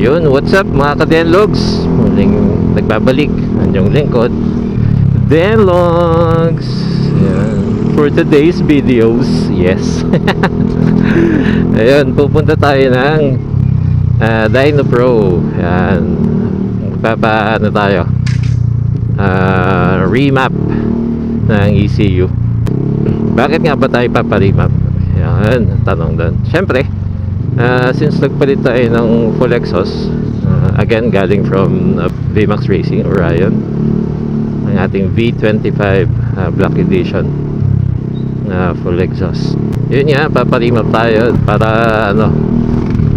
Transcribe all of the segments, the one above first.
Yun, what's up mga ka-Denlogs? Muling nagbabalik ang inyong lingkod, Denlogs. Yan. For today's videos, yes. Ayun, pupunta tayo ng Dyno Pro. Yan. Ano tayo? Remap ng ECU. Bakit nga ba tayo paparemap? Yan, tanong doon. Siyempre, since nagpalit tayo ng full exhaust, again galing from VMAX Racing Orion, ang ating V25 Black Edition full exhaust. Yun nga, paparemap tayo para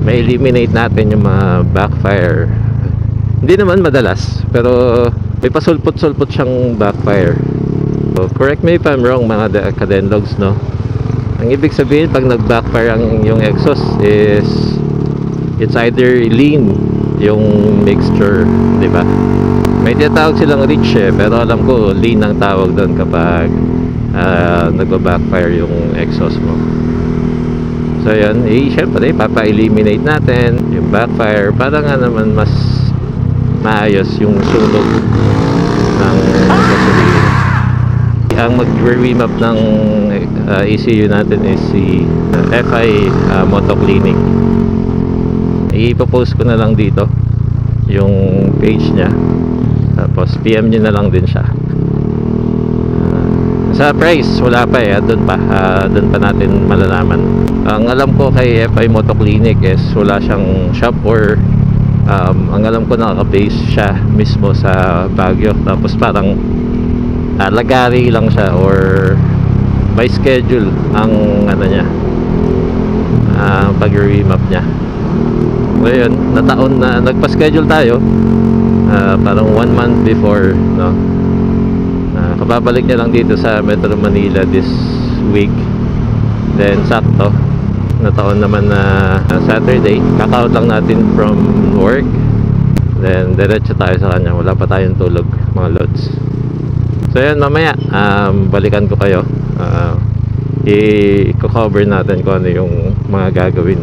ma-eliminate natin yung mga backfire. Hindi naman madalas, pero may pasulpot-sulpot siyang backfire. So, correct me if I'm wrong mga ka-Denlogs, no? Ang ibig sabihin pag nag-backfire yung exhaust is it's either lean yung mixture, di ba? May tinatawag silang rich pero alam ko lean ang tawag doon kapag nag-backfire yung exhaust mo. So yun, syempre papa-eliminate natin yung backfire para nga naman mas maayos yung sunog ng gasolina. Ang mag-remap ng ECU natin is si FI Motoclinic. Ipopost ko na lang dito yung page niya, tapos PM nyo na lang din siya. Sa price wala pa doon pa natin malalaman. Ang alam ko kay FI Motoclinic is wala siyang shop, or ang alam ko nakaka-base siya mismo sa Baguio, tapos parang lagari lang siya or by schedule ang niya, pag-remap niya. Ngayon, nataon na nagpa-schedule tayo parang 1 month before, no? Kababalik niya lang dito sa Metro Manila this week. Then sakto nataon naman na Saturday, kaka-out lang natin from work, then diretso tayo sa kanya. Wala pa tayong tulog mga lods. So yan, mamaya balikan ko kayo, i-cover natin kung ano yung mga gagawin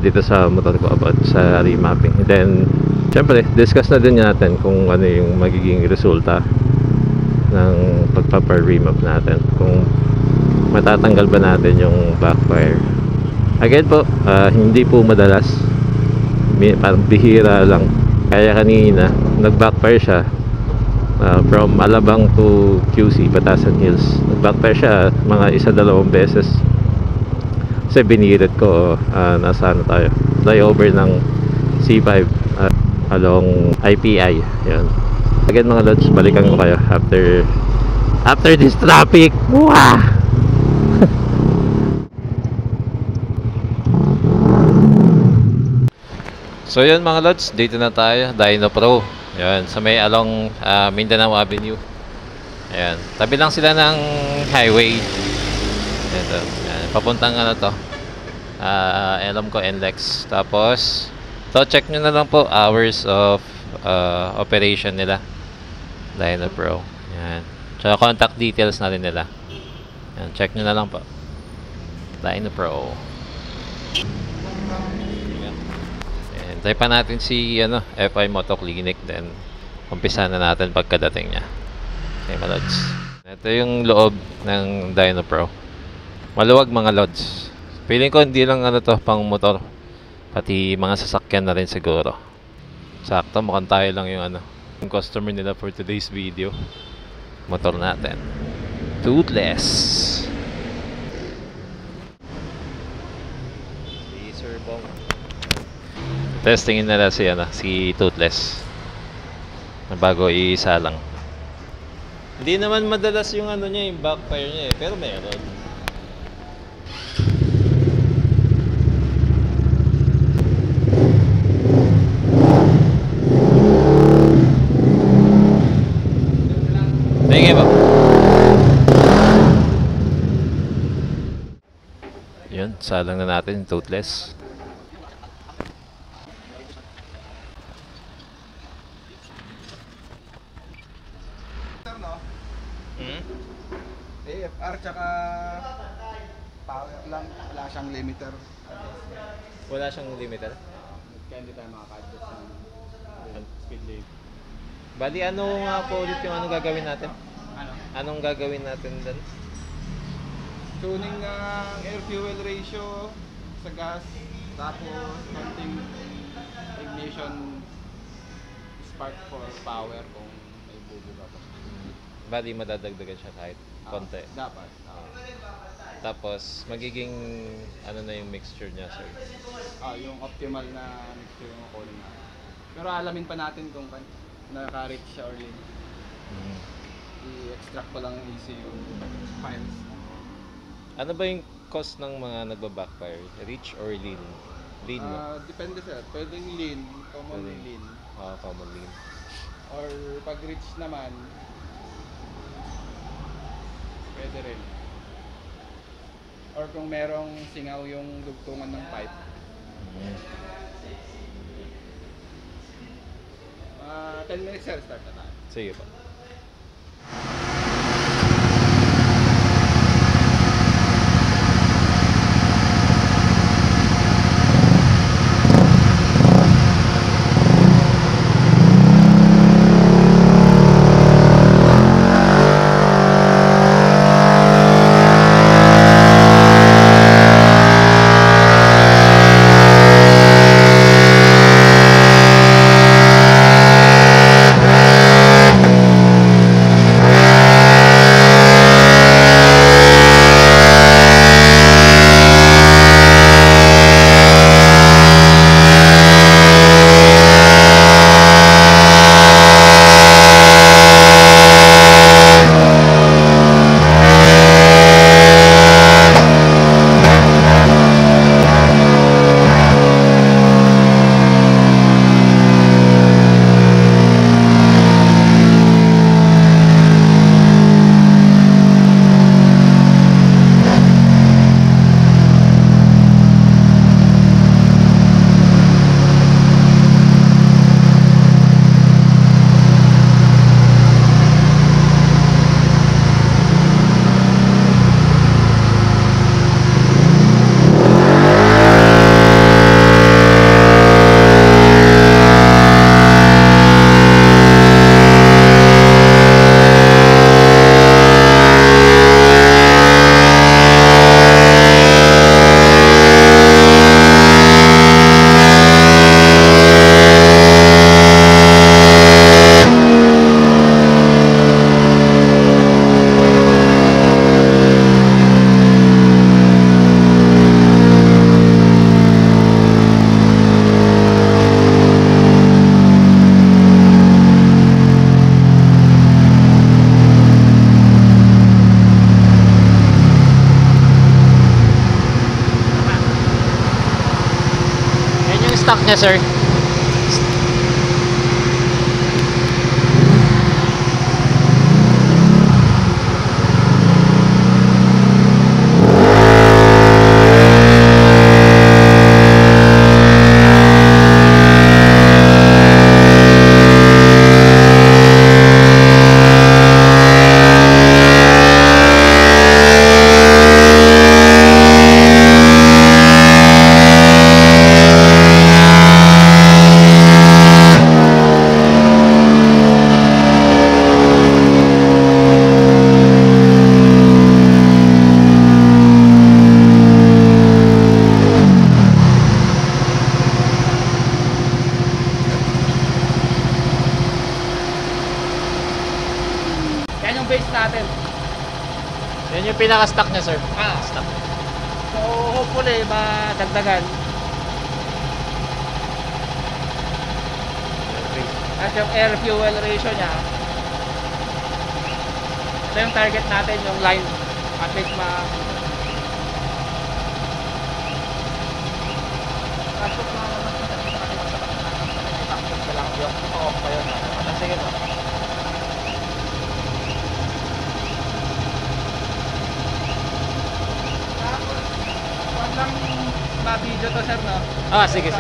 dito sa motor ko about sa remapping. Then syempre discuss na din natin kung ano yung magiging resulta ng pagpapa-remap natin, kung matatanggal ba natin yung backfire. Again po, hindi po madalas, parang bihira lang. Kaya kanina nag-backfire siya from Alabang to QC, Batasan Hills. Nag-backfire siya mga 1-2 beses kasi binirit ko nasa tayo, flyover ng C5 along IPI. Yan. Again mga lods, balikan ko kayo after this traffic. Wah! So yun mga lods, dito na tayo, Dyno Pro. Yan, sa may along Mindanao Avenue. Ayan, tabi lang sila ng highway. Ito, yan, papuntang to, alam ko NLEX. Tapos so check nyo na lang po hours of operation nila, Dyno Pro. Yan, tsaka contact details na rin nila. Yan, check nyo na lang po, Dyno Pro. Try pa natin si FI Motoclinic, then umpisa na natin pagkadating niya. Okay mga lods, ito yung loob ng Dyno Pro. Maluwag mga lods. Feeling ko hindi lang to pang motor, pati mga sasakyan na rin siguro. Sakto, mukhang tayo lang yung customer nila for today's video. Motor natin, Toothless. Testingin nila si Toothless na bago isa lang. Hindi naman madalas yung niya, yung backfire niya pero meron. Thank you po. Yun, salang na natin yung Toothless. AFR tsaka power lang, wala siyang limiter. Wala siyang limiter? Kaya hindi tayo makaka-adjust ng speed limit. Bali, ano nga po ulit yung anong gagawin natin? Ano? Anong gagawin natin doon? Tuning ng air fuel ratio sa gas, tapos konting ignition spark for power kung may bubuga pa. Bali, madadagdagan siya kahit konti. Dapat. Tapos, magiging ano na yung mixture niya, sir? Yung optimal na mixture yung kunin natin. Pero alamin pa natin kung naka-reach siya or lean. I-extract ko lang easy yung files. Ano ba yung cost ng mga nagba-backfire? Rich or lean? Lean ba? Depende sir. Pwedeng lean, commonly lean. Common lean. Or pag rich naman, pwede rin. Or kung merong singaw yung dugtungan ng pipe. 10 minutes sir, start na tayo. Sige pa. Stock niya, sir. Base natin. Yan yung pinaka-stock niya, sir. Stock. So hopefully madagdagan. At yung air fuel ratio niya, ito yung target natin, yung line. At least kaso lang yung off pa yun. Sige po. Lang ma-video to sir, no? Sige.